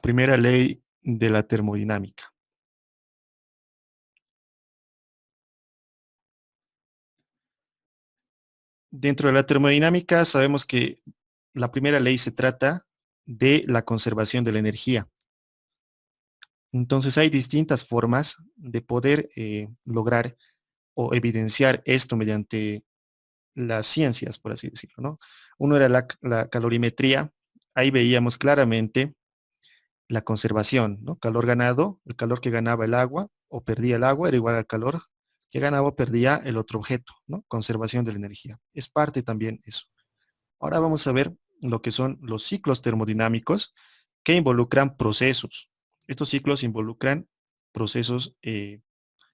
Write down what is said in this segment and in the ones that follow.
primera ley de la termodinámica. Dentro de la termodinámica sabemos que la primera ley se trata de la conservación de la energía. Entonces hay distintas formas de poder lograr o evidenciar esto mediante las ciencias, por así decirlo, ¿no? Uno era la calorimetría. Ahí veíamos claramente la conservación, ¿no? Calor ganado, el calor que ganaba el agua o perdía el agua era igual al calor que ganaba o perdía el otro objeto, ¿no? Conservación de la energía. Es parte también eso. Ahora vamos a ver lo que son los ciclos termodinámicos que involucran procesos. Estos ciclos involucran procesos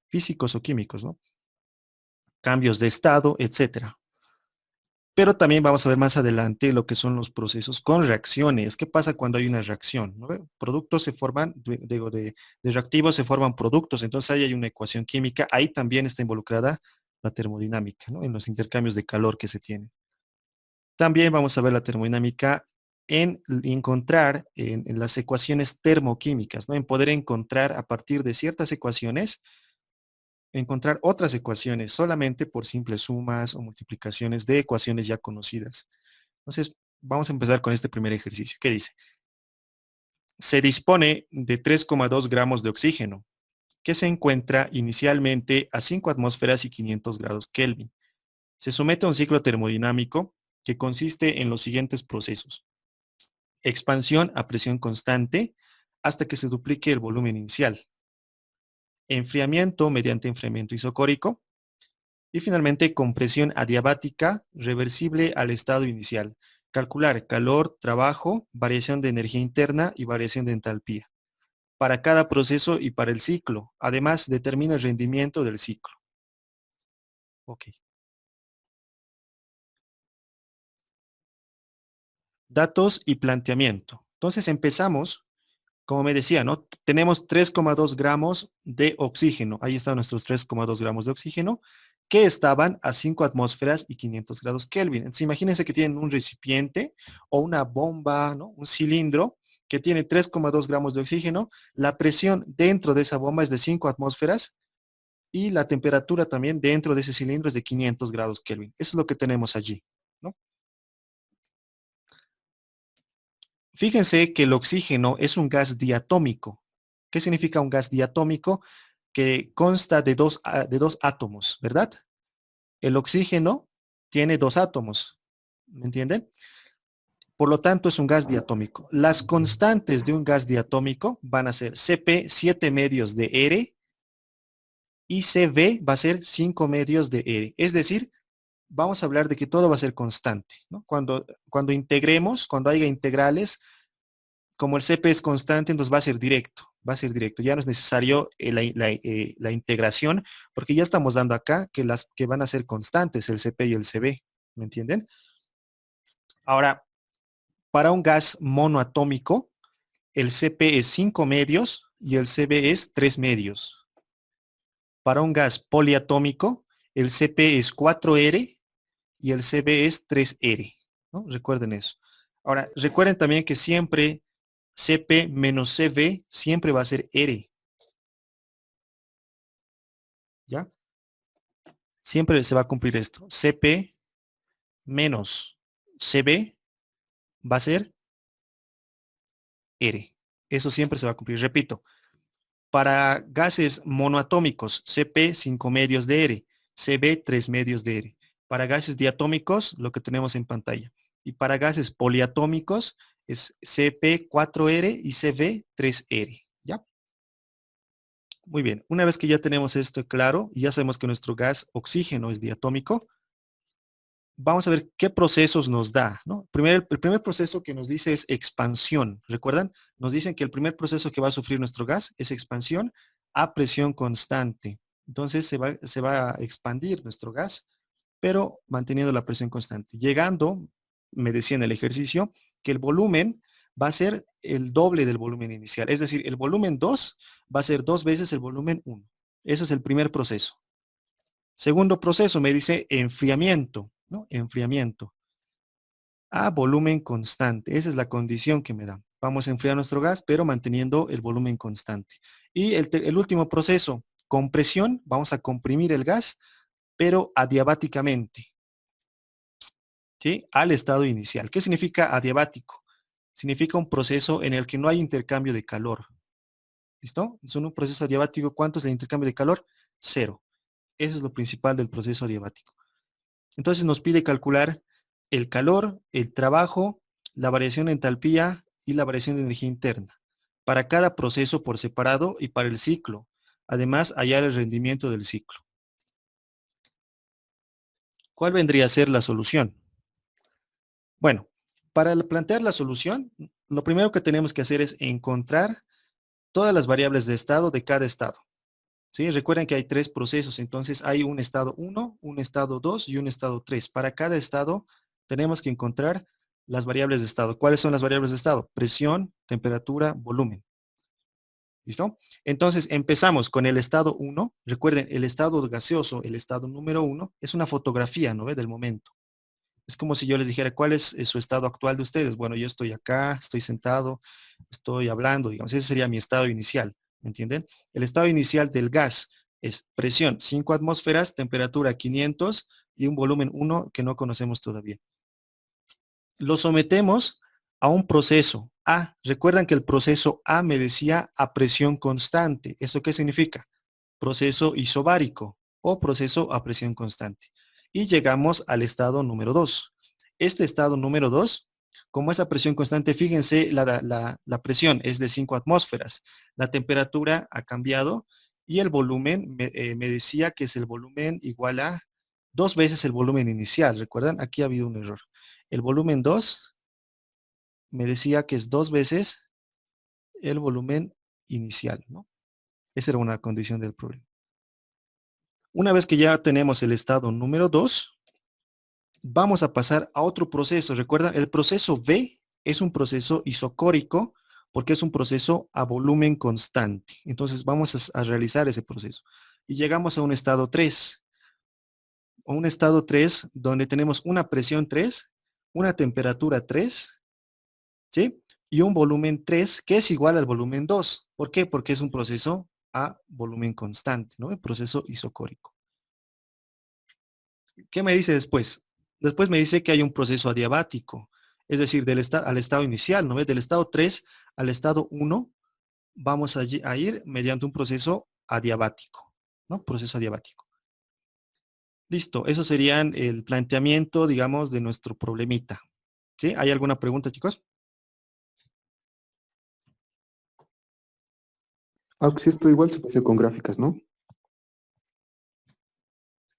físicos o químicos, ¿no? Cambios de estado, etcétera. Pero también vamos a ver más adelante lo que son los procesos con reacciones. ¿Qué pasa cuando hay una reacción? ¿No? Productos se forman, digo, de reactivos se forman productos, entonces ahí hay una ecuación química, ahí también está involucrada la termodinámica, ¿no? En los intercambios de calor que se tienen. También vamos a ver la termodinámica en encontrar en las ecuaciones termoquímicas, ¿no? En poder encontrar a partir de ciertas ecuaciones encontrar otras ecuaciones solamente por simples sumas o multiplicaciones de ecuaciones ya conocidas. Entonces, vamos a empezar con este primer ejercicio. ¿Qué dice? Se dispone de 3,2 gramos de oxígeno, que se encuentra inicialmente a 5 atmósferas y 500 grados Kelvin. Se somete a un ciclo termodinámico que consiste en los siguientes procesos. Expansión a presión constante hasta que se duplique el volumen inicial. Enfriamiento mediante enfriamiento isocórico. Y finalmente, compresión adiabática reversible al estado inicial. Calcular calor, trabajo, variación de energía interna y variación de entalpía. Para cada proceso y para el ciclo. Además, determina el rendimiento del ciclo. Ok. Datos y planteamiento. Entonces empezamos, como me decía, ¿no? Tenemos 3,2 gramos de oxígeno. Ahí están nuestros 3,2 gramos de oxígeno que estaban a 5 atmósferas y 500 grados Kelvin. Entonces, imagínense que tienen un recipiente o una bomba, ¿no? Un cilindro que tiene 3,2 gramos de oxígeno. La presión dentro de esa bomba es de 5 atmósferas y la temperatura también dentro de ese cilindro es de 500 grados Kelvin. Eso es lo que tenemos allí, ¿no? Fíjense que el oxígeno es un gas diatómico. ¿Qué significa un gas diatómico? Que consta de dos átomos, ¿verdad? El oxígeno tiene dos átomos, ¿me entienden? Por lo tanto, es un gas diatómico. Las constantes de un gas diatómico van a ser Cp 7 medios de R y Cv va a ser 5 medios de R. Es decir, vamos a hablar de que todo va a ser constante, ¿no? Cuando integremos, cuando haya integrales, como el Cp es constante, entonces va a ser directo, ya no es necesario la integración, porque ya estamos dando acá que las que van a ser constantes, el Cp y el Cv, ¿me entienden? Ahora, para un gas monoatómico, el Cp es 5 medios y el Cv es 3 medios. Para un gas poliatómico, el Cp es 4R y el Cv es 3R, ¿no? Recuerden eso. Ahora, recuerden también que siempre Cp menos Cv siempre va a ser R. ¿Ya? Siempre se va a cumplir esto. Cp menos Cv va a ser R. Eso siempre se va a cumplir. Repito, para gases monoatómicos, Cp 5 medios de R, Cv 3 medios de R. Para gases diatómicos, lo que tenemos en pantalla. Y para gases poliatómicos es Cp 4R y Cv 3R. ¿Ya? Muy bien, una vez que ya tenemos esto claro, y ya sabemos que nuestro gas oxígeno es diatómico, vamos a ver qué procesos nos da, ¿no? El primer proceso que nos dice es expansión. ¿Recuerdan? Nos dicen que el primer proceso que va a sufrir nuestro gas es expansión a presión constante. Entonces se va a expandir nuestro gas, pero manteniendo la presión constante. Llegando, me decía en el ejercicio, que el volumen va a ser el doble del volumen inicial. Es decir, el volumen 2 va a ser 2 veces el volumen 1. Ese es el primer proceso. Segundo proceso me dice enfriamiento, ¿no? Enfriamiento a volumen constante. Esa es la condición que me da. Vamos a enfriar nuestro gas, pero manteniendo el volumen constante. Y el último proceso, compresión, vamos a comprimir el gas, pero adiabáticamente, ¿sí? Al estado inicial. ¿Qué significa adiabático? Significa un proceso en el que no hay intercambio de calor. ¿Listo? Es un proceso adiabático. ¿Cuánto es el intercambio de calor? Cero. Eso es lo principal del proceso adiabático. Entonces nos pide calcular el calor, el trabajo, la variación de entalpía y la variación de energía interna para cada proceso por separado y para el ciclo. Además, hallar el rendimiento del ciclo. ¿Cuál vendría a ser la solución? Bueno, para plantear la solución, lo primero que tenemos que hacer es encontrar todas las variables de estado de cada estado. ¿Sí? Recuerden que hay tres procesos, entonces hay un estado 1, un estado 2 y un estado 3. Para cada estado tenemos que encontrar las variables de estado. ¿Cuáles son las variables de estado? Presión, temperatura, volumen. ¿Listo? Entonces empezamos con el estado 1. Recuerden, el estado gaseoso, el estado número 1, es una fotografía, ¿no ve? Del momento. Es como si yo les dijera, ¿cuál es su estado actual de ustedes? Bueno, yo estoy acá, estoy sentado, estoy hablando, digamos, ese sería mi estado inicial, ¿me entienden? El estado inicial del gas es presión 5 atmósferas, temperatura 500 y un volumen 1 que no conocemos todavía. Lo sometemos a un proceso A. Recuerdan que el proceso A me decía a presión constante. ¿Eso qué significa? Proceso isobárico o proceso a presión constante. Y llegamos al estado número 2. Este estado número 2, como esa presión constante, fíjense, la presión es de 5 atmósferas. La temperatura ha cambiado y el volumen me decía que es el volumen igual a 2 veces el volumen inicial. ¿Recuerdan? Aquí ha habido un error. El volumen 2 me decía que es 2 veces el volumen inicial, ¿no? Esa era una condición del problema. Una vez que ya tenemos el estado número 2, vamos a pasar a otro proceso. Recuerdan, el proceso B es un proceso isocórico porque es un proceso a volumen constante. Entonces vamos a realizar ese proceso. Y llegamos a un estado 3. O un estado 3 donde tenemos una presión 3, una temperatura 3, ¿sí? Y un volumen 3 que es igual al volumen 2. ¿Por qué? Porque es un proceso a volumen constante, ¿no? El proceso isocórico. ¿Qué me dice después? Después me dice que hay un proceso adiabático, es decir, al estado inicial, ¿no ves? Del estado 3 al estado 1 vamos a ir mediante un proceso adiabático, ¿no? Proceso adiabático. Listo, eso serían el planteamiento, digamos, de nuestro problemita. ¿Sí? ¿Hay alguna pregunta, chicos? Aunque si esto igual se puede hacer con gráficas, ¿no?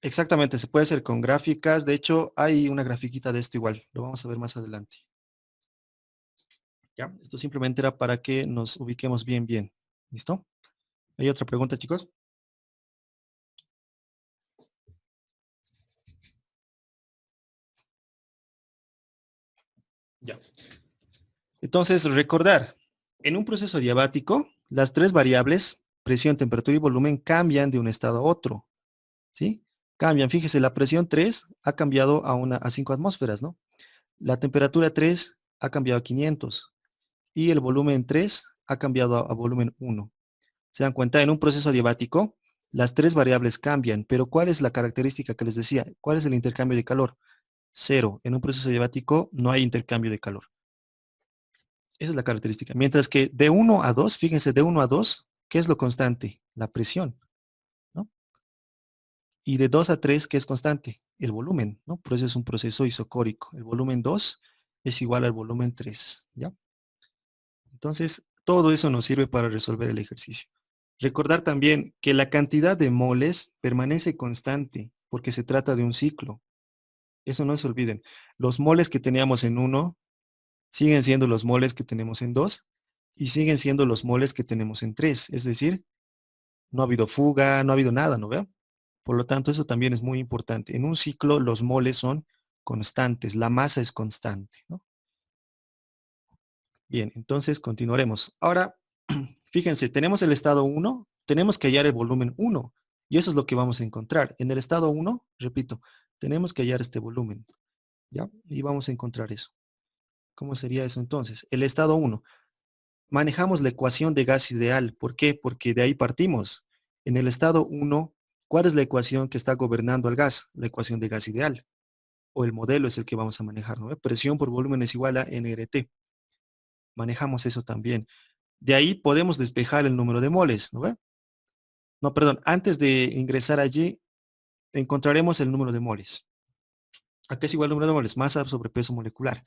Exactamente, se puede hacer con gráficas. De hecho, hay una grafiquita de esto igual. Lo vamos a ver más adelante. ¿Ya? Esto simplemente era para que nos ubiquemos bien, bien. ¿Listo? ¿Hay otra pregunta, chicos? Ya. Entonces, recordar, en un proceso diabático, las tres variables, presión, temperatura y volumen, cambian de un estado a otro. ¿Sí? Cambian. Fíjese, la presión 3 ha cambiado a 5 atmósferas, ¿no? La temperatura 3 ha cambiado a 500 y el volumen 3 ha cambiado a volumen 1. ¿Se dan cuenta? En un proceso adiabático, las tres variables cambian, pero ¿cuál es la característica que les decía? ¿Cuál es el intercambio de calor? Cero. En un proceso adiabático no hay intercambio de calor. Esa es la característica. Mientras que de 1 a 2, fíjense, de 1 a 2, ¿qué es lo constante? La presión, ¿no? Y de 2 a 3, ¿qué es constante? El volumen, ¿no? Por eso es un proceso isocórico. El volumen 2 es igual al volumen 3, ¿ya? Entonces, todo eso nos sirve para resolver el ejercicio. Recordar también que la cantidad de moles permanece constante porque se trata de un ciclo. Eso no se olviden. Los moles que teníamos en 1 siguen siendo los moles que tenemos en 2 y siguen siendo los moles que tenemos en 3. Es decir, no ha habido fuga, no ha habido nada, ¿no veo? Por lo tanto, eso también es muy importante. En un ciclo los moles son constantes, la masa es constante, ¿no? Bien, entonces continuaremos. Ahora, fíjense, tenemos el estado 1, tenemos que hallar el volumen 1 y eso es lo que vamos a encontrar. En el estado 1, repito, tenemos que hallar este volumen, ¿ya? Y vamos a encontrar eso. ¿Cómo sería eso entonces? El estado 1. manejamos la ecuación de gas ideal. ¿Por qué? Porque de ahí partimos. En el estado 1, ¿cuál es la ecuación que está gobernando al gas? La ecuación de gas ideal. O el modelo es el que vamos a manejar, ¿no? Presión por volumen es igual a nRT. Manejamos eso también. De ahí podemos despejar el número de moles, ¿no ve? No, perdón, antes de ingresar allí, encontraremos el número de moles. ¿A qué es igual el número de moles? Masa sobre peso molecular.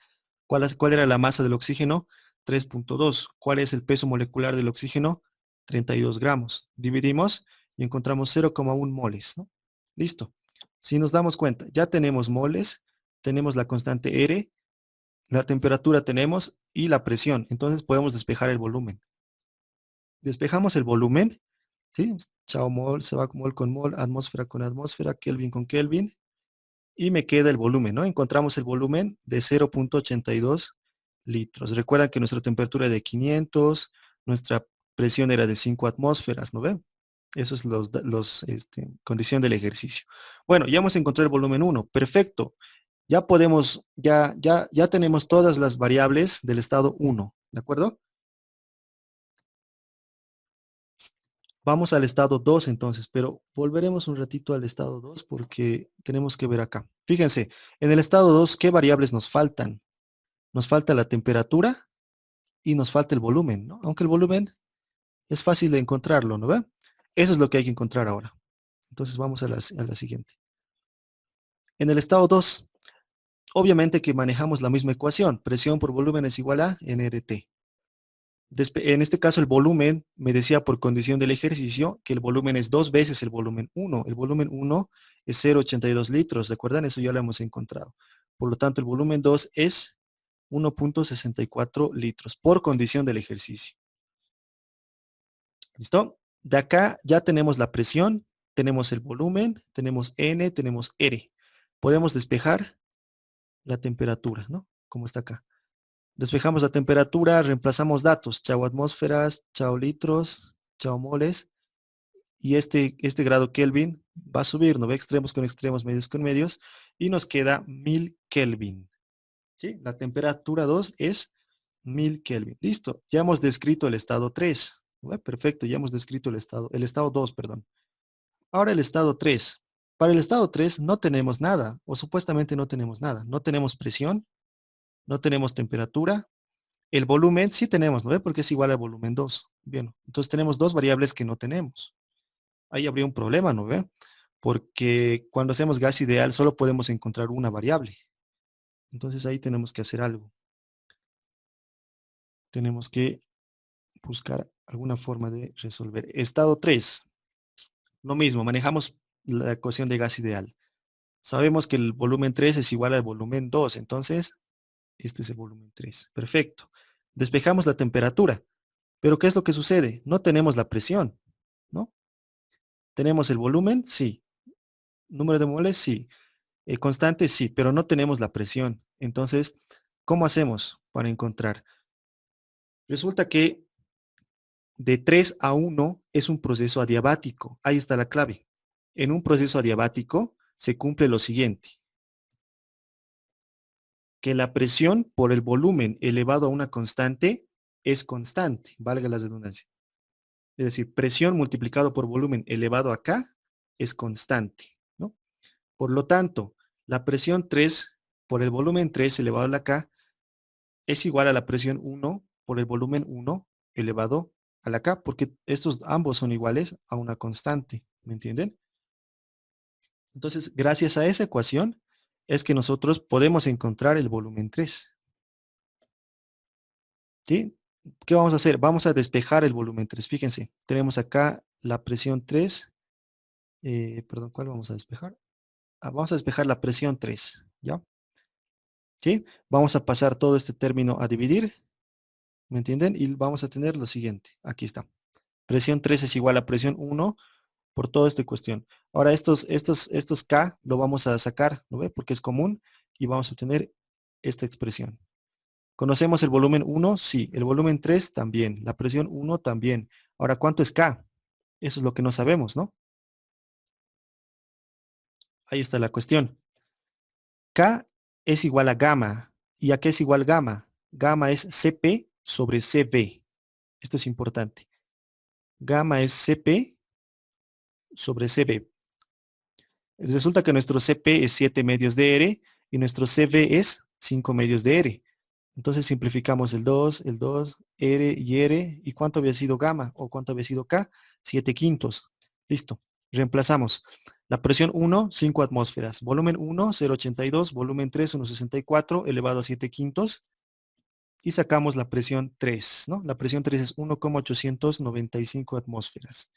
¿Cuál era la masa del oxígeno? 3.2. ¿Cuál es el peso molecular del oxígeno? 32 gramos. Dividimos y encontramos 0,1 moles, ¿no? Listo. Si nos damos cuenta, ya tenemos moles, tenemos la constante R, la temperatura tenemos y la presión. Entonces podemos despejar el volumen. Despejamos el volumen, ¿sí? Chao mol, se va mol con mol, atmósfera con atmósfera, Kelvin con Kelvin. Y me queda el volumen, ¿no? Encontramos el volumen de 0.82 litros. Recuerdan que nuestra temperatura es de 500, nuestra presión era de 5 atmósferas, ¿no ven? Eso es condición del ejercicio. Bueno, ya hemos encontrado el volumen 1. Perfecto. Ya podemos, ya tenemos todas las variables del estado 1, ¿de acuerdo? Vamos al estado 2 entonces, pero volveremos un ratito al estado 2 porque tenemos que ver acá. Fíjense, en el estado 2, ¿qué variables nos faltan? Nos falta la temperatura y nos falta el volumen, ¿no? Aunque el volumen es fácil de encontrarlo, ¿no ve? Eso es lo que hay que encontrar ahora. Entonces vamos a la siguiente. En el estado 2, obviamente que manejamos la misma ecuación. Presión por volumen es igual a nRT. En este caso el volumen, me decía por condición del ejercicio, que el volumen es 2 veces el volumen 1. El volumen 1 es 0,82 litros, ¿de acuerdo? Eso ya lo hemos encontrado. Por lo tanto, el volumen 2 es 1.64 litros por condición del ejercicio. ¿Listo? De acá ya tenemos la presión, tenemos el volumen, tenemos N, tenemos R. Podemos despejar la temperatura, ¿no? Como está acá. Despejamos la temperatura, reemplazamos datos, chao atmósferas, chao litros, chao moles, y este grado Kelvin va a subir, ¿no ve? Extremos con extremos, medios con medios, y nos queda 1000 Kelvin. ¿Sí? La temperatura 2 es 1000 Kelvin. Listo, ya hemos descrito el estado 3. ¿No ve? Perfecto, ya hemos descrito el estado 2, perdón. Ahora el estado 3. Para el estado 3 no tenemos nada, o supuestamente no tenemos nada. No tenemos presión, no tenemos temperatura. El volumen sí tenemos, ¿no ve? Porque es igual al volumen 2. Bien, entonces tenemos dos variables que no tenemos. Ahí habría un problema, ¿no ve? Porque cuando hacemos gas ideal solo podemos encontrar una variable. Entonces ahí tenemos que hacer algo. Tenemos que buscar alguna forma de resolver. Estado 3. Lo mismo, manejamos la ecuación de gas ideal. Sabemos que el volumen 3 es igual al volumen 2. Entonces, este es el volumen 3. Perfecto. Despejamos la temperatura. Pero ¿qué es lo que sucede? No tenemos la presión, ¿no? ¿Tenemos el volumen? Sí. ¿Número de moles? Sí. Constante, sí, pero no tenemos la presión. Entonces, ¿cómo hacemos para encontrar? Resulta que de 3 a 1 es un proceso adiabático. Ahí está la clave. En un proceso adiabático se cumple lo siguiente. Que la presión por el volumen elevado a una constante es constante, valga la redundancia. Es decir, presión multiplicado por volumen elevado acá es constante, ¿no? Por lo tanto, la presión 3 por el volumen 3 elevado a la K es igual a la presión 1 por el volumen 1 elevado a la K, porque estos ambos son iguales a una constante, ¿me entienden? Entonces, gracias a esa ecuación es que nosotros podemos encontrar el volumen 3. ¿Sí? ¿Qué vamos a hacer? Vamos a despejar el volumen 3. Fíjense, tenemos acá la presión 3. Perdón, ¿cuál vamos a despejar? Vamos a despejar la presión 3, ¿ya? ¿Sí? Vamos a pasar todo este término a dividir, ¿me entienden? Y vamos a tener lo siguiente, aquí está. Presión 3 es igual a presión 1 por toda esta cuestión. Ahora estos K lo vamos a sacar, ¿no ve? Porque es común y vamos a obtener esta expresión. ¿Conocemos el volumen 1? Sí. El volumen 3 también. La presión 1 también. Ahora, ¿cuánto es K? Eso es lo que no sabemos, ¿no? Ahí está la cuestión. K es igual a gamma. ¿Y a qué es igual gamma? Gamma es CP sobre CB. Esto es importante. Gamma es CP sobre CB. Resulta que nuestro CP es 7 medios de R y nuestro CB es 5 medios de R. Entonces simplificamos el 2, R y R. ¿Y cuánto había sido gamma o cuánto había sido K? 7 quintos. Listo. Reemplazamos. La presión 1, 5 atmósferas. Volumen 1, 0,82. Volumen 3, 1,64 elevado a 7 quintos. Y sacamos la presión 3, ¿no? La presión 3 es 1,895 atmósferas.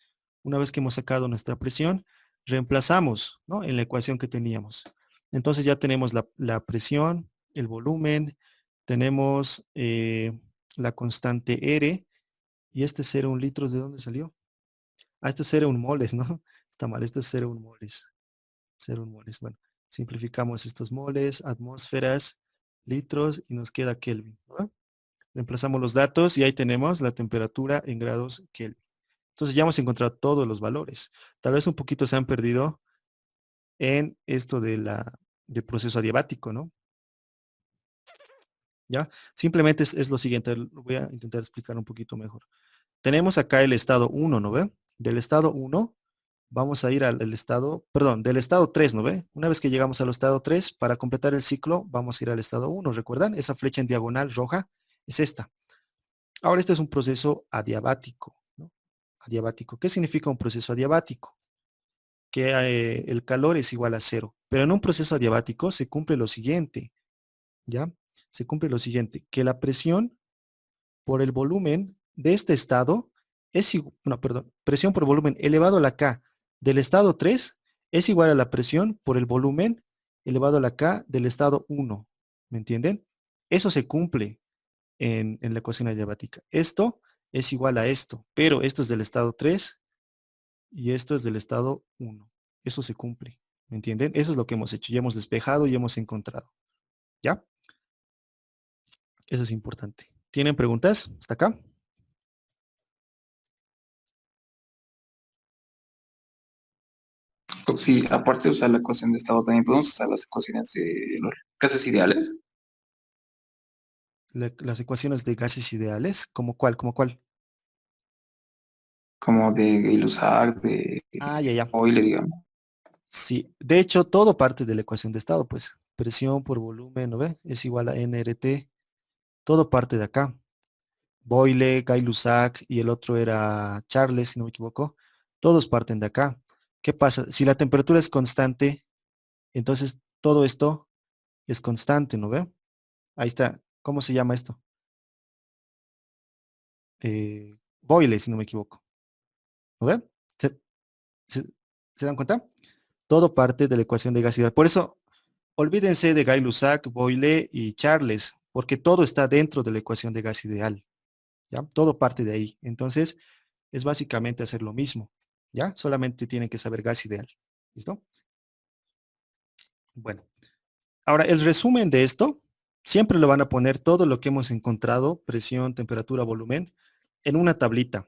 Una vez que hemos sacado nuestra presión, reemplazamos, ¿no? En la ecuación que teníamos. Entonces ya tenemos la presión, el volumen, tenemos la constante R, y este 0,1 litros, ¿de dónde salió? Ah, esto es 0,1 moles, ¿no? Está mal, esto es 0,1 moles. 0,1 moles. Bueno, simplificamos estos moles, atmósferas, litros, y nos queda Kelvin, ¿no? Reemplazamos los datos y ahí tenemos la temperatura en grados Kelvin. Entonces ya hemos encontrado todos los valores. Tal vez un poquito se han perdido en esto del proceso adiabático, ¿no? ¿Ya? Simplemente es lo siguiente, lo voy a intentar explicar un poquito mejor. Tenemos acá el estado 1, ¿no ve? Del estado 1 vamos a ir al estado, perdón, del estado 3, ¿no ve? Una vez que llegamos al estado 3, para completar el ciclo, vamos a ir al estado 1. ¿Recuerdan? Esa flecha en diagonal roja es esta. Ahora este es un proceso adiabático, ¿no? Adiabático. ¿Qué significa un proceso adiabático? Que el calor es igual a cero. Pero en un proceso adiabático se cumple lo siguiente, ¿ya? Se cumple lo siguiente, que la presión por el volumen de este estado es igual, no, perdón, presión por volumen elevado a la K del estado 3 es igual a la presión por el volumen elevado a la K del estado 1. ¿Me entienden? Eso se cumple en la ecuación adiabática. Esto es igual a esto, pero esto es del estado 3 y esto es del estado 1. Eso se cumple. ¿Me entienden? Eso es lo que hemos hecho. Ya hemos despejado y hemos encontrado. ¿Ya? Eso es importante. ¿Tienen preguntas hasta acá? Sí, aparte de usar la ecuación de estado, también podemos usar las ecuaciones de los gases ideales, Las ecuaciones de gases ideales, ¿como cuál? ¿Como cuál? como de Gay-Lussac, de Ah, ya, ya. Euler, digamos. Sí, de hecho, todo parte de la ecuación de estado, pues. Presión por volumen, ¿no ve? Es igual a nRT. Todo parte de acá. Boyle, Gay-Lussac y el otro era Charles, si no me equivoco. Todos parten de acá. ¿Qué pasa? Si la temperatura es constante, entonces todo esto es constante, ¿no ve? Ahí está. ¿Cómo se llama esto? Boyle, si no me equivoco. ¿No ve? ¿Se, se- se dan cuenta? Todo parte de la ecuación de gas ideal. Por eso, olvídense de Gay-Lussac, Boyle y Charles, porque todo está dentro de la ecuación de gas ideal. ¿Ya? Todo parte de ahí. Entonces, es básicamente hacer lo mismo. ¿Ya? Solamente tienen que saber gas ideal. ¿Listo? Bueno, ahora el resumen de esto, siempre lo van a poner todo lo que hemos encontrado, presión, temperatura, volumen, en una tablita.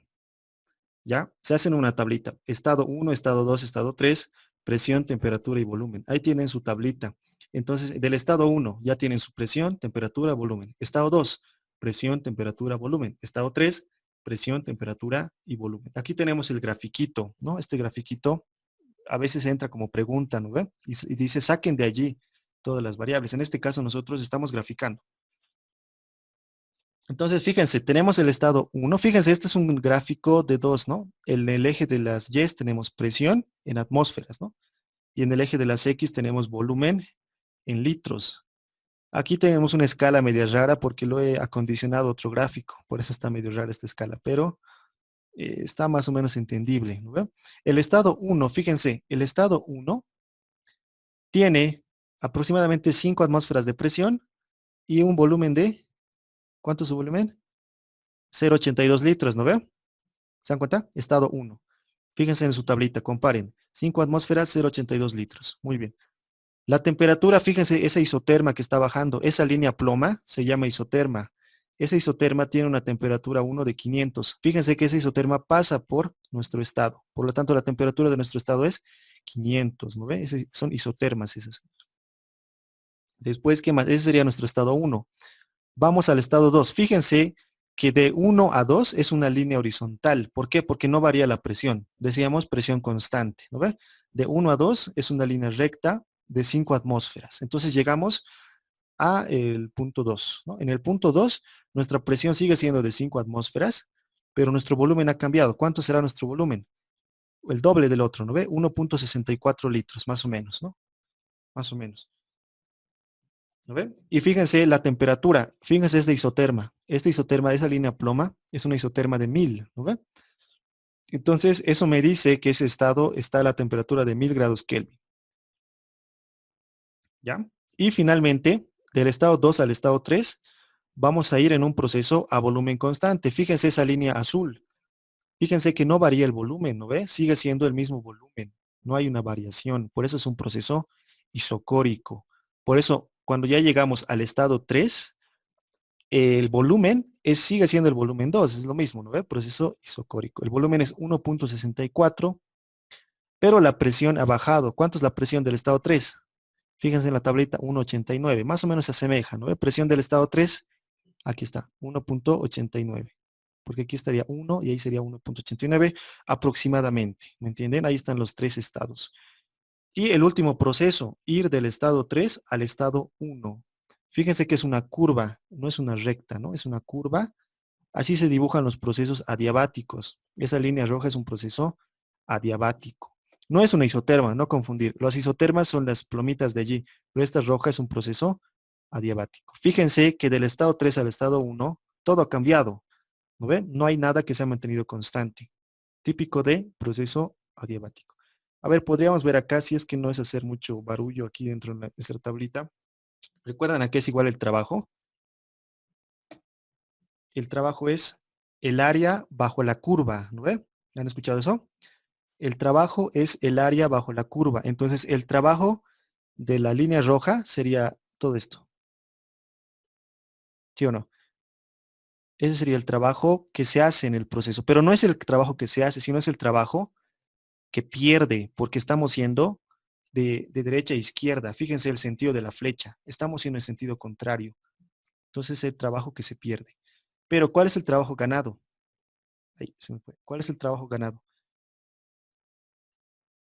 ¿Ya? Se hacen una tablita. Estado 1, estado 2, estado 3, presión, temperatura y volumen. Ahí tienen su tablita. Entonces, del estado 1 ya tienen su presión, temperatura, volumen. Estado 2, presión, temperatura, volumen. Estado 3, presión, temperatura y volumen. Aquí tenemos el grafiquito, ¿no? Este grafiquito a veces entra como pregunta, ¿no ve? Y dice, saquen de allí todas las variables. En este caso nosotros estamos graficando. Entonces, fíjense, tenemos el estado 1. Fíjense, este es un gráfico de 2, ¿no? En el eje de las Y tenemos presión en atmósferas, ¿no? Y en el eje de las X tenemos volumen en litros. Aquí tenemos una escala media rara porque lo he acondicionado a otro gráfico. Por eso está medio rara esta escala, pero está más o menos entendible, ¿no ve? El estado 1, fíjense, el estado 1 tiene aproximadamente 5 atmósferas de presión y un volumen de, ¿cuánto es su volumen? 0,82 litros, ¿no ve? ¿Se dan cuenta? Estado 1. Fíjense en su tablita, comparen. 5 atmósferas, 0,82 litros. Muy bien. La temperatura, fíjense, esa isoterma que está bajando, esa línea ploma se llama isoterma. Esa isoterma tiene una temperatura 1 de 500. Fíjense que esa isoterma pasa por nuestro estado. Por lo tanto, la temperatura de nuestro estado es 500, ¿no ve? Son isotermas esas. Después, ¿qué más? Ese sería nuestro estado 1. Vamos al estado 2. Fíjense que de 1 a 2 es una línea horizontal. ¿Por qué? Porque no varía la presión. Decíamos presión constante, ¿no ve? De 1 a 2 es una línea recta de 5 atmósferas. Entonces llegamos a el punto 2, ¿no? En el punto 2, nuestra presión sigue siendo de 5 atmósferas, pero nuestro volumen ha cambiado. ¿Cuánto será nuestro volumen? El doble del otro, ¿no ve? 1.64 litros, más o menos, ¿no? Más o menos. ¿No ve? Y fíjense la temperatura, fíjense esta isoterma. Esta isoterma de esa línea ploma es una isoterma de 1000, ¿no ve? Entonces, eso me dice que ese estado está a la temperatura de 1000 grados Kelvin. ¿Ya? Y finalmente, del estado 2 al estado 3, vamos a ir en un proceso a volumen constante. Fíjense esa línea azul. Fíjense que no varía el volumen, ¿no ve? Sigue siendo el mismo volumen. No hay una variación. Por eso es un proceso isocórico. Por eso, cuando ya llegamos al estado 3, el volumen sigue siendo el volumen 2, es lo mismo, ¿no ve? Proceso isocórico. El volumen es 1.64, pero la presión ha bajado. ¿Cuánto es la presión del estado 3? Fíjense en la tablita, 1.89. Más o menos se asemeja, ¿no ve? Presión del estado 3, aquí está, 1.89. Porque aquí estaría 1 y ahí sería 1.89 aproximadamente. ¿Me entienden? Ahí están los tres estados. Y el último proceso, ir del estado 3 al estado 1. Fíjense que es una curva, no es una recta, ¿no? Es una curva. Así se dibujan los procesos adiabáticos. Esa línea roja es un proceso adiabático. No es una isoterma, no confundir. Las isotermas son las plomitas de allí, pero esta roja es un proceso adiabático. Fíjense que del estado 3 al estado 1, todo ha cambiado. ¿No ven? No hay nada que se ha mantenido constante. Típico de proceso adiabático. A ver, podríamos ver acá, si es que no es hacer mucho barullo aquí dentro de esta tablita. ¿Recuerdan a qué es igual el trabajo? El trabajo es el área bajo la curva, ¿no ve? ¿Han escuchado eso? El trabajo es el área bajo la curva. Entonces, el trabajo de la línea roja sería todo esto. ¿Sí o no? Ese sería el trabajo que se hace en el proceso. Pero no es el trabajo que se hace, sino es el trabajo que pierde, porque estamos yendo de derecha a izquierda. Fíjense el sentido de la flecha. Estamos yendo en sentido contrario. Entonces, es el trabajo que se pierde. Pero, ¿cuál es el trabajo ganado? Ahí, se me fue. ¿Cuál es el trabajo ganado?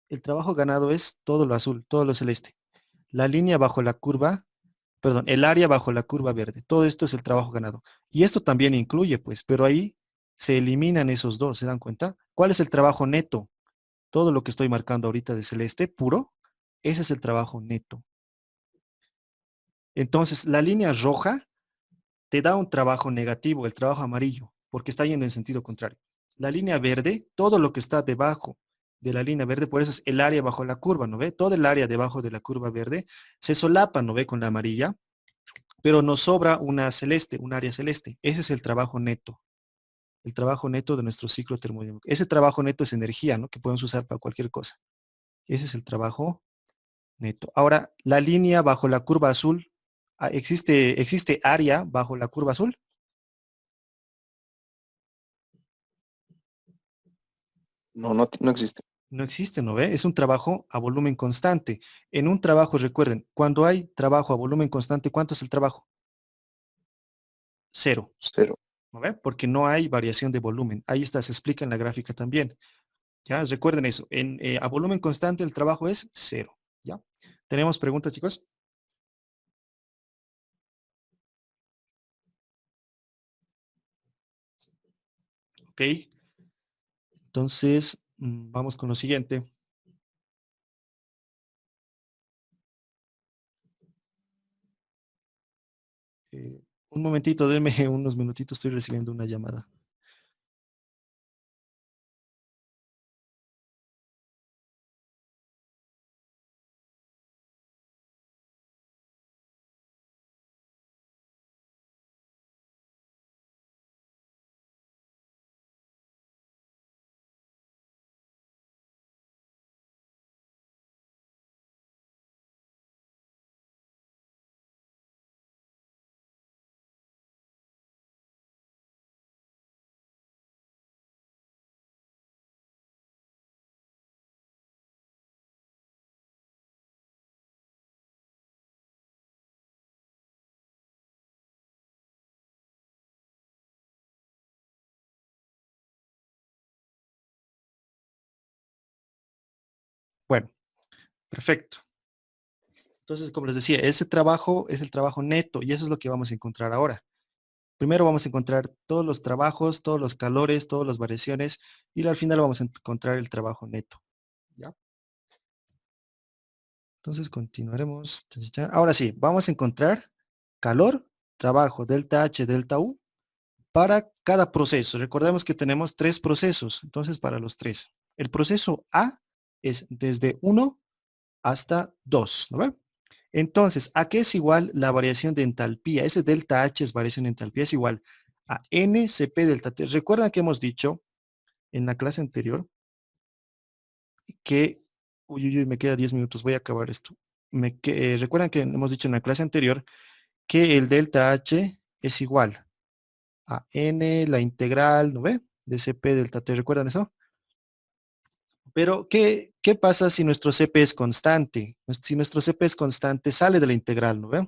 El trabajo ganado es todo lo azul, todo lo celeste. La línea bajo la curva, perdón, el área bajo la curva verde. Todo esto es el trabajo ganado. Y esto también incluye, pues, pero ahí se eliminan esos dos, ¿se dan cuenta? ¿Cuál es el trabajo neto? Todo lo que estoy marcando ahorita de celeste puro, ese es el trabajo neto. Entonces, la línea roja te da un trabajo negativo, el trabajo amarillo, porque está yendo en sentido contrario. La línea verde, todo lo que está debajo de la línea verde, por eso es el área bajo la curva, ¿no ve? Todo el área debajo de la curva verde se solapa, ¿no ve? Con la amarilla, pero nos sobra una celeste, un área celeste. Ese es el trabajo neto de nuestro ciclo termodinámico. Ese trabajo neto es energía, ¿no? Que podemos usar para cualquier cosa. Ese es el trabajo neto. Ahora, la línea bajo la curva azul, ¿existe área bajo la curva azul? No, no, no existe. No existe, ¿no ve? Es un trabajo a volumen constante. En un trabajo, recuerden, cuando hay trabajo a volumen constante, ¿cuánto es el trabajo? Cero, Cero. ¿no ve? Porque no hay variación de volumen. Ahí está, se explica en la gráfica también. Ya, recuerden eso. A volumen constante el trabajo es cero. ¿Ya? ¿Tenemos preguntas, chicos? Ok. Entonces, vamos con lo siguiente. Un momentito, denme unos minutitos, estoy recibiendo una llamada. Perfecto. Entonces, como les decía, ese trabajo es el trabajo neto y eso es lo que vamos a encontrar ahora. Primero vamos a encontrar todos los trabajos, todos los calores, todas las variaciones y al final vamos a encontrar el trabajo neto. ¿Ya? Entonces continuaremos. Ahora sí, vamos a encontrar calor, trabajo, delta H, delta U, para cada proceso. Recordemos que tenemos 3 procesos, entonces para los 3. El proceso A es desde 1 hasta 2, ¿no ve? Entonces, ¿a qué es igual la variación de entalpía? Ese delta H es variación de entalpía, es igual a NCP delta T. Recuerdan que hemos dicho en la clase anterior que, me queda 10 minutos, voy a acabar esto. Recuerdan que hemos dicho en la clase anterior que el delta H es igual a N, la integral, ¿no ve? De CP delta T, ¿recuerdan eso? Pero, ¿qué pasa si nuestro CP es constante? Si nuestro CP es constante, sale de la integral, ¿no ve?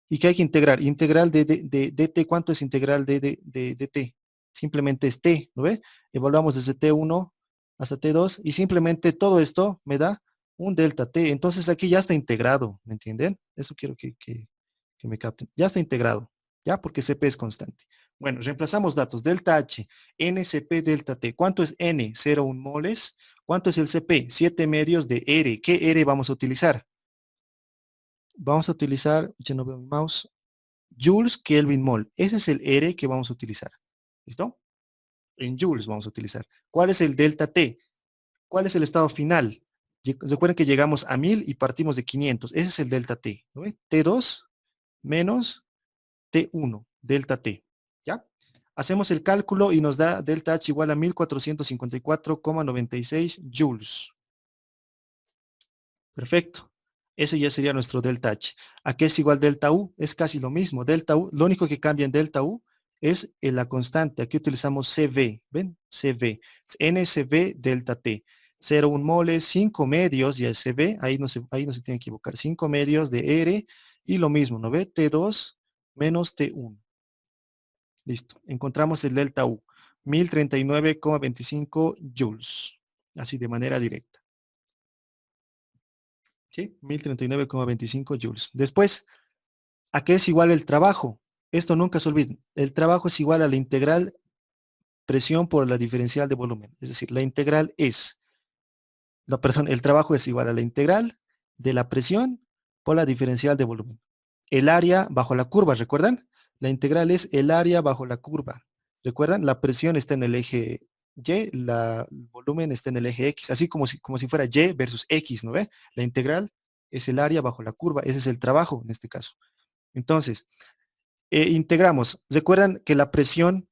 ¿Y qué hay que integrar? Integral de t, ¿cuánto es integral de t? Simplemente es t, ¿no ve? Evaluamos desde t1 hasta t2 y simplemente todo esto me da un delta t. Entonces aquí ya está integrado, ¿me entienden? Eso quiero que me capten. Ya está integrado, ¿ya? Porque CP es constante. Bueno, reemplazamos datos. Delta H, NCP delta T. ¿Cuánto es N? 0,1 moles. ¿Cuánto es el CP? 7 medios de R. ¿Qué R vamos a utilizar? Vamos a utilizar, ya no veo mi mouse, Joules Kelvin Mol. Ese es el R que vamos a utilizar. ¿Listo? En Joules vamos a utilizar. ¿Cuál es el delta T? ¿Cuál es el estado final? Recuerden que llegamos a 1000 y partimos de 500. Ese es el delta T. ¿No ve? T2 menos T1, delta T. ¿Ya? Hacemos el cálculo y nos da delta H igual a 1454,96 joules. Perfecto. Ese ya sería nuestro delta H. ¿A qué es igual delta U? Es casi lo mismo. Delta U, lo único que cambia en delta U es la constante. Aquí utilizamos CV. ¿Ven? CV. NCV delta T. 0,1 moles, 5 medios, ya es CV. Ahí no se tiene que equivocar. 5 medios de R y lo mismo, ¿no ve? T2 menos T1. Listo. Encontramos el delta U. 1039,25 joules. Así de manera directa. ¿Sí? 1039,25 joules. Después, ¿a qué es igual el trabajo? Esto nunca se olviden. El trabajo es igual a la integral presión por la diferencial de volumen. Es decir, la integral es, perdón, el trabajo es igual a la integral de la presión por la diferencial de volumen. El área bajo la curva, ¿recuerdan? La integral es el área bajo la curva. ¿Recuerdan? La presión está en el eje Y, el volumen está en el eje X, así como si fuera Y versus X, ¿no ve? La integral es el área bajo la curva, ese es el trabajo en este caso. Entonces, integramos. ¿Recuerdan que la presión,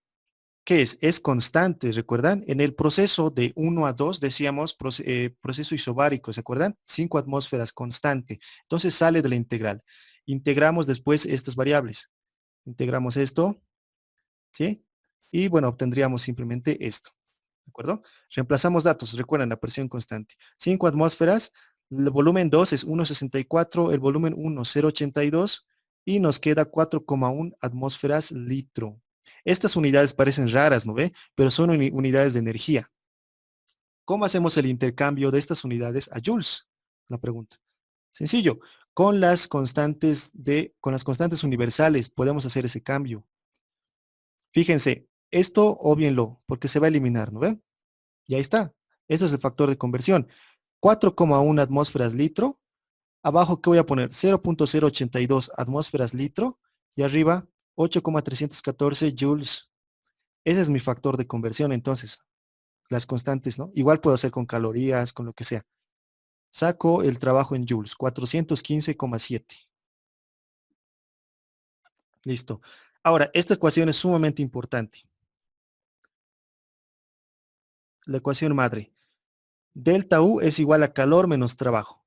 qué es? Es constante, ¿recuerdan? En el proceso de 1 a 2 decíamos proceso isobárico, ¿se acuerdan? 5 atmósferas constante. Entonces sale de la integral. Integramos después estas variables. Integramos esto, ¿sí? Y bueno, obtendríamos simplemente esto, ¿de acuerdo? Reemplazamos datos, recuerden la presión constante. 5 atmósferas, el volumen 2 es 1,64, el volumen 1, 0,82 y nos queda 4,1 atmósferas litro. Estas unidades parecen raras, ¿no ve? Pero son unidades de energía. ¿Cómo hacemos el intercambio de estas unidades a joules? La pregunta. Sencillo, con las constantes universales podemos hacer ese cambio. Fíjense, esto obvienlo, porque se va a eliminar, ¿no ven? Y ahí está. Este es el factor de conversión. 4,1 atmósferas litro. Abajo, ¿qué voy a poner? 0,082 atmósferas litro. Y arriba, 8,314 joules. Ese es mi factor de conversión, entonces. Las constantes, ¿no? Igual puedo hacer con calorías, con lo que sea. Saco el trabajo en joules, 415,7. Listo. Ahora, esta ecuación es sumamente importante. La ecuación madre. Delta U es igual a calor menos trabajo.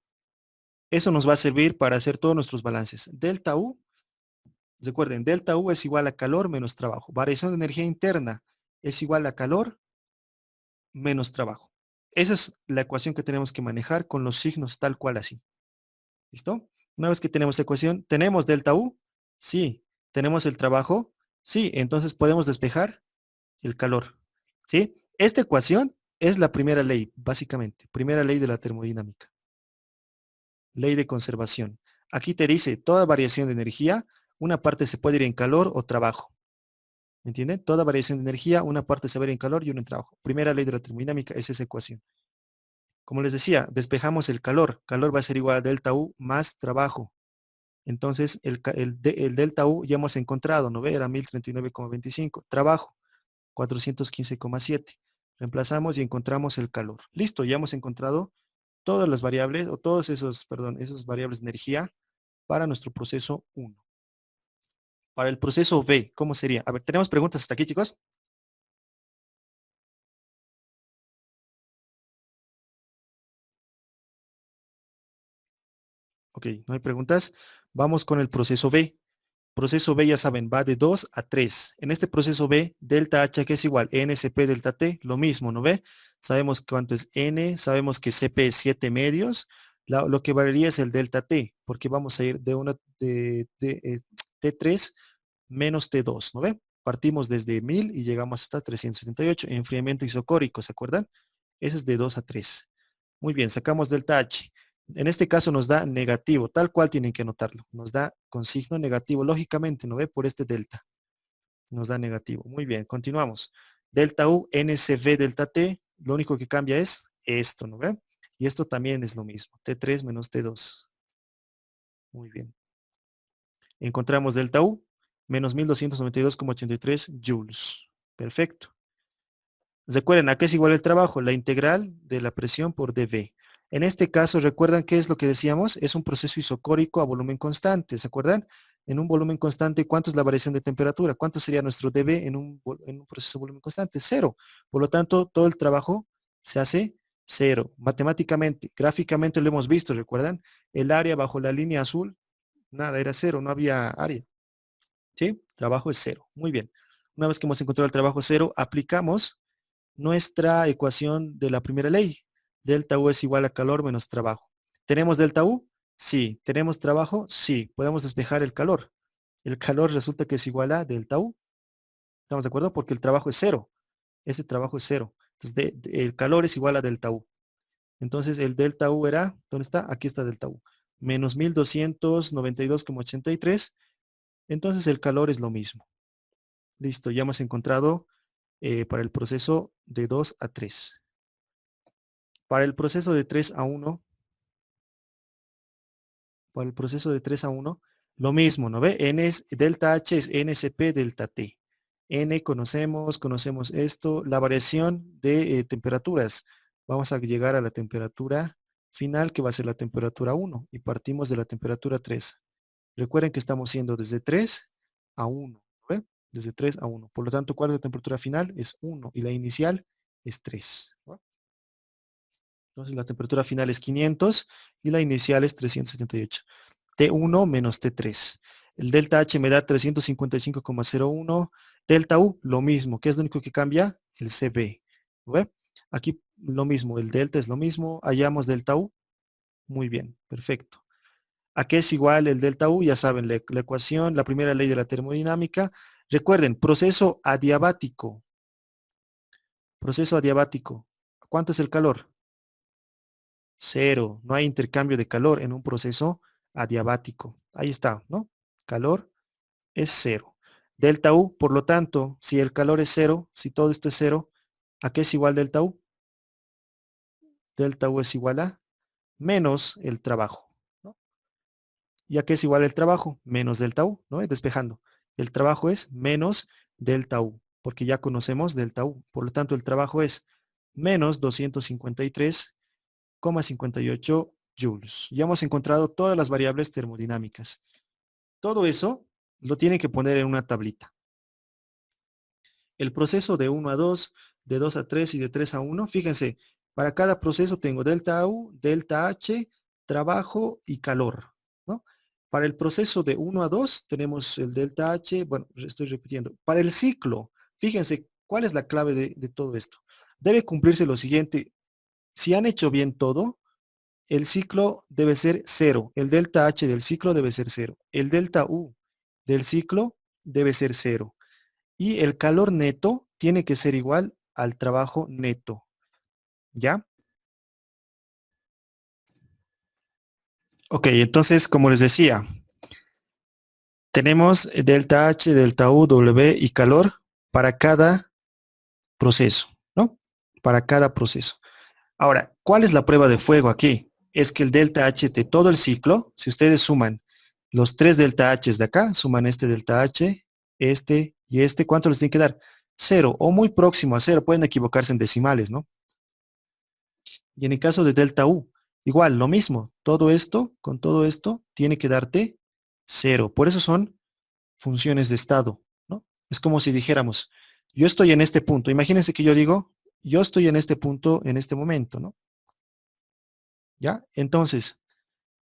Eso nos va a servir para hacer todos nuestros balances. Delta U, recuerden, delta U es igual a calor menos trabajo. Variación de energía interna es igual a calor menos trabajo. Esa es la ecuación que tenemos que manejar con los signos tal cual así. ¿Listo? Una vez que tenemos ecuación, ¿tenemos delta U? Sí. ¿Tenemos el trabajo? Sí. Entonces podemos despejar el calor. ¿Sí? Esta ecuación es la primera ley, básicamente. Primera ley de la termodinámica. Ley de conservación. Aquí te dice, toda variación de energía, una parte se puede ir en calor o trabajo. ¿Me entienden? Toda variación de energía, una parte se va a ir en calor y una en trabajo. Primera ley de la termodinámica es esa ecuación. Como les decía, despejamos el calor. Calor va a ser igual a delta U más trabajo. Entonces, el delta U ya hemos encontrado, ¿no ve? Era 1039,25. Trabajo, 415,7. Reemplazamos y encontramos el calor. Listo, ya hemos encontrado todas las variables, o todos esos, perdón, esas variables de energía para nuestro proceso 1. Para el proceso B, ¿cómo sería? A ver, ¿tenemos preguntas hasta aquí, chicos? Ok, no hay preguntas. Vamos con el proceso B. Proceso B, ya saben, va de 2 a 3. En este proceso B, delta H, que es igual, NCP delta T, lo mismo, ¿no ve? Sabemos cuánto es N, sabemos que CP es 7 medios. Lo que variaría es el delta T, porque vamos a ir de T3 menos T2, ¿no ve? Partimos desde 1000 y llegamos hasta 378. Enfriamiento isocórico, ¿se acuerdan? Ese es de 2 a 3. Muy bien, sacamos delta H. En este caso nos da negativo, tal cual tienen que anotarlo. Nos da con signo negativo, lógicamente, ¿no ve? Por este delta. Nos da negativo. Muy bien, continuamos. Delta U, NCV delta T, lo único que cambia es esto, ¿no ve? Y esto también es lo mismo, T3 menos T2. Muy bien. Encontramos delta U, menos 1292,83 joules. Perfecto. Recuerden, ¿a qué es igual el trabajo? La integral de la presión por dV. En este caso, ¿recuerdan qué es lo que decíamos? Es un proceso isocórico a volumen constante, ¿se acuerdan? En un volumen constante, ¿cuánto es la variación de temperatura? ¿Cuánto sería nuestro dV en un proceso de volumen constante? Cero. Por lo tanto, todo el trabajo se hace cero. Matemáticamente, gráficamente lo hemos visto, ¿recuerdan? El área bajo la línea azul, nada, era cero, no había área. ¿Sí? Trabajo es cero. Muy bien. Una vez que hemos encontrado el trabajo cero, aplicamos nuestra ecuación de la primera ley. Delta U es igual a calor menos trabajo. ¿Tenemos delta U? Sí. ¿Tenemos trabajo? Sí. Podemos despejar el calor. El calor resulta que es igual a delta U. ¿Estamos de acuerdo? Porque el trabajo es cero. Ese trabajo es cero. Entonces, el calor es igual a delta U. Entonces, el delta U era, ¿dónde está? Aquí está delta U. Menos 1292,83. Entonces, el calor es lo mismo. Listo, ya hemos encontrado para el proceso de 2 a 3. Para el proceso de 3 a 1, para el proceso de 3 a 1, lo mismo, ¿no ve? N es, delta H es NCP delta T. N conocemos esto, la variación de temperaturas. Vamos a llegar a la temperatura final, que va a ser la temperatura 1, y partimos de la temperatura 3. Recuerden que estamos yendo desde 3 a 1, ¿no ve? Desde 3 a 1. Por lo tanto, ¿cuál es la temperatura final? Es 1, y la inicial es 3. ¿No? Entonces la temperatura final es 500 y la inicial es 378. T1 menos T3. El delta H me da 355,01. Delta U, lo mismo. ¿Qué es lo único que cambia? El CB. ¿Ve? Aquí lo mismo. El delta es lo mismo. Hallamos delta U. Muy bien. Perfecto. ¿A qué es igual el delta U? Ya saben, la ecuación, la primera ley de la termodinámica. Recuerden, proceso adiabático. Proceso adiabático. ¿Cuánto es el calor? Cero. No hay intercambio de calor en un proceso adiabático. Ahí está, ¿no? Calor es cero. Delta U, por lo tanto, si el calor es cero, si todo esto es cero, ¿a qué es igual delta U? Delta U es igual a menos el trabajo, ¿no? ¿Y a qué es igual el trabajo? Menos delta U, ¿no? Despejando. El trabajo es menos delta U, porque ya conocemos delta U. Por lo tanto, el trabajo es menos 253,58 joules. Ya hemos encontrado todas las variables termodinámicas. Todo eso lo tienen que poner en una tablita. El proceso de 1 a 2, de 2 a 3 y de 3 a 1, fíjense, para cada proceso tengo delta U, delta H, trabajo y calor, ¿no? Para el proceso de 1 a 2 tenemos el delta H, bueno, estoy repitiendo. Para el ciclo, fíjense, ¿cuál es la clave de todo esto? Debe cumplirse lo siguiente. Si han hecho bien todo, el ciclo debe ser cero. El delta H del ciclo debe ser cero. El delta U del ciclo debe ser cero. Y el calor neto tiene que ser igual al trabajo neto. ¿Ya? Ok, entonces, como les decía, tenemos delta H, delta U, W y calor para cada proceso, ¿no? Para cada proceso. Ahora, ¿cuál es la prueba de fuego aquí? Es que el delta H de todo el ciclo, si ustedes suman los tres delta H de acá, suman este delta H, este y este, ¿cuánto les tiene que dar? Cero o muy próximo a cero, pueden equivocarse en decimales, ¿no? Y en el caso de delta U, igual, lo mismo, todo esto, con todo esto, tiene que darte cero. Por eso son funciones de estado, ¿no? Es como si dijéramos, yo estoy en este punto. Imagínense que yo digo, yo estoy en este punto en este momento, ¿no? ¿Ya? Entonces,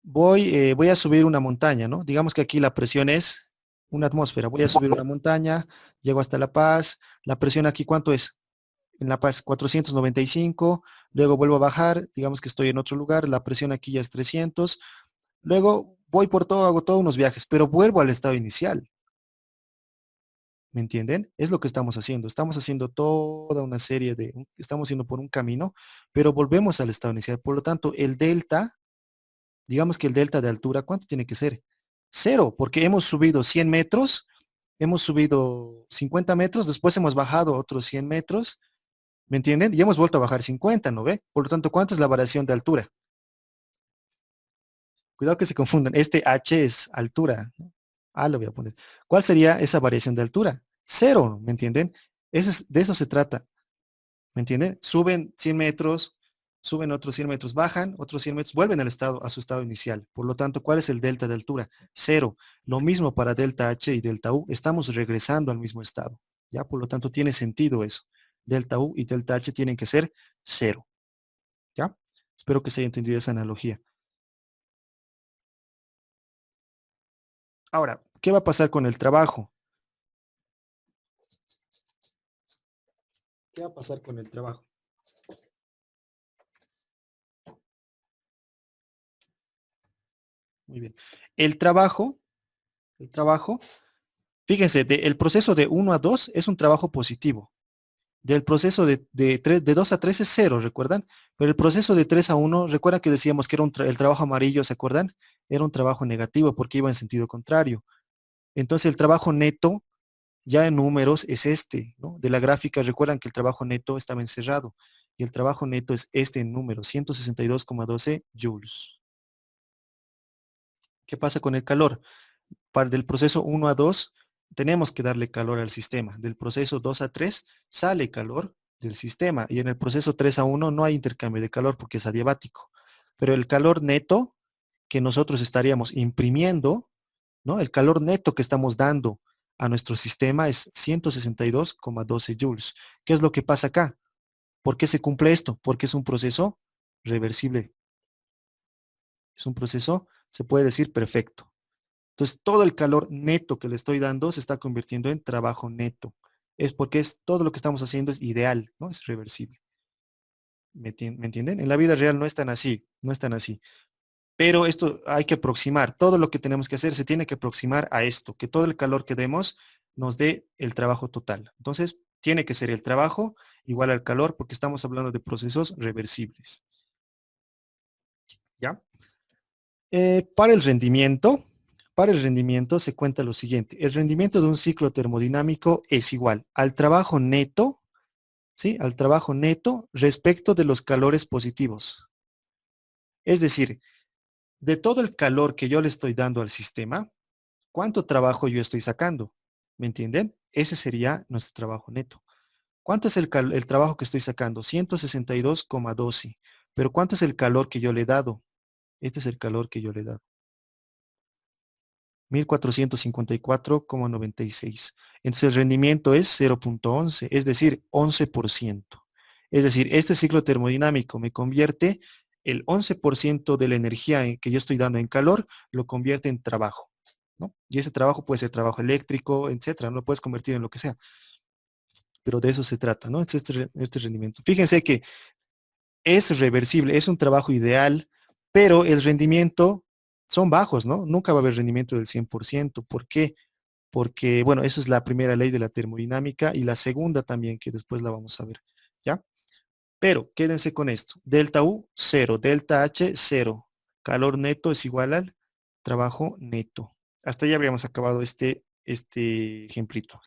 voy a subir una montaña, ¿no? Digamos que aquí la presión es una atmósfera. Voy a subir una montaña, llego hasta La Paz. La presión aquí, ¿cuánto es? En La Paz, 495. Luego vuelvo a bajar, digamos que estoy en otro lugar. La presión aquí ya es 300. Luego voy por todo, hago todos unos viajes, pero vuelvo al estado inicial. ¿Me entienden? Es lo que estamos haciendo. Estamos haciendo toda una serie estamos yendo por un camino, pero volvemos al estado inicial. Por lo tanto, el delta, digamos que el delta de altura, ¿cuánto tiene que ser? Cero, porque hemos subido 100 metros, hemos subido 50 metros, después hemos bajado otros 100 metros, ¿me entienden? Y hemos vuelto a bajar 50, ¿no ve? Por lo tanto, ¿cuánto es la variación de altura? Cuidado que se confundan. Este H es altura, ¿no? A lo voy a poner. ¿Cuál sería esa variación de altura? Cero, ¿me entienden? De eso se trata, ¿me entienden? Suben 100 metros, suben otros 100 metros, bajan otros 100 metros, vuelven a su estado inicial. Por lo tanto, ¿cuál es el delta de altura? Cero. Lo mismo para delta H y delta U. Estamos regresando al mismo estado. ¿Ya? Por lo tanto, tiene sentido eso. Delta U y delta H tienen que ser cero. ¿Ya? Espero que se haya entendido esa analogía. Ahora, ¿qué va a pasar con el trabajo? ¿Qué va a pasar con el trabajo? Muy bien. El trabajo, fíjense, el proceso de 1 a 2 es un trabajo positivo. Del proceso de 2 a 3 es cero, ¿recuerdan? Pero el proceso de 3 a 1, ¿recuerdan que decíamos que era el trabajo amarillo, ¿se acuerdan? Era un trabajo negativo porque iba en sentido contrario. Entonces el trabajo neto, ya en números, es este, ¿no? De la gráfica, recuerdan que el trabajo neto estaba encerrado. Y el trabajo neto es este en números, 162,12 joules. ¿Qué pasa con el calor? Del proceso 1 a 2 tenemos que darle calor al sistema. Del proceso 2 a 3 sale calor del sistema. Y en el proceso 3 a 1 no hay intercambio de calor porque es adiabático. Pero el calor neto que nosotros estaríamos imprimiendo, ¿no? El calor neto que estamos dando a nuestro sistema es 162,12 joules. ¿Qué es lo que pasa acá? ¿Por qué se cumple esto? Porque es un proceso reversible. Es un proceso, se puede decir, perfecto. Entonces, todo el calor neto que le estoy dando se está convirtiendo en trabajo neto. Es porque todo lo que estamos haciendo es ideal, ¿no? Es reversible. ¿Me entienden? En la vida real no es tan así, no es tan así. Pero esto hay que aproximar. Todo lo que tenemos que hacer se tiene que aproximar a esto, que todo el calor que demos nos dé el trabajo total. Entonces, tiene que ser el trabajo igual al calor porque estamos hablando de procesos reversibles. ¿Ya? Para el rendimiento se cuenta lo siguiente. El rendimiento de un ciclo termodinámico es igual al trabajo neto, ¿sí? Al trabajo neto respecto de los calores positivos. Es decir, de todo el calor que yo le estoy dando al sistema, ¿cuánto trabajo yo estoy sacando? ¿Me entienden? Ese sería nuestro trabajo neto. ¿Cuánto es el trabajo que estoy sacando? 162,12. Pero ¿cuánto es el calor que yo le he dado? Este es el calor que yo le he dado. 1454,96. Entonces el rendimiento es 0,11, es decir, 11%. Es decir, este ciclo termodinámico me convierte el 11% de la energía que yo estoy dando en calor, lo convierte en trabajo, ¿no? Y ese trabajo puede ser trabajo eléctrico, etcétera, no lo puedes convertir en lo que sea. Pero de eso se trata, ¿no? Es este rendimiento. Fíjense que es reversible, es un trabajo ideal, pero el rendimiento son bajos, ¿no? Nunca va a haber rendimiento del 100%. ¿Por qué? Porque, bueno, esa es la primera ley de la termodinámica y la segunda también, que después la vamos a ver, ¿ya? Pero quédense con esto. Delta U, 0. Delta H, 0. calor neto es igual al trabajo neto. Hasta ya habríamos acabado este ejemplito.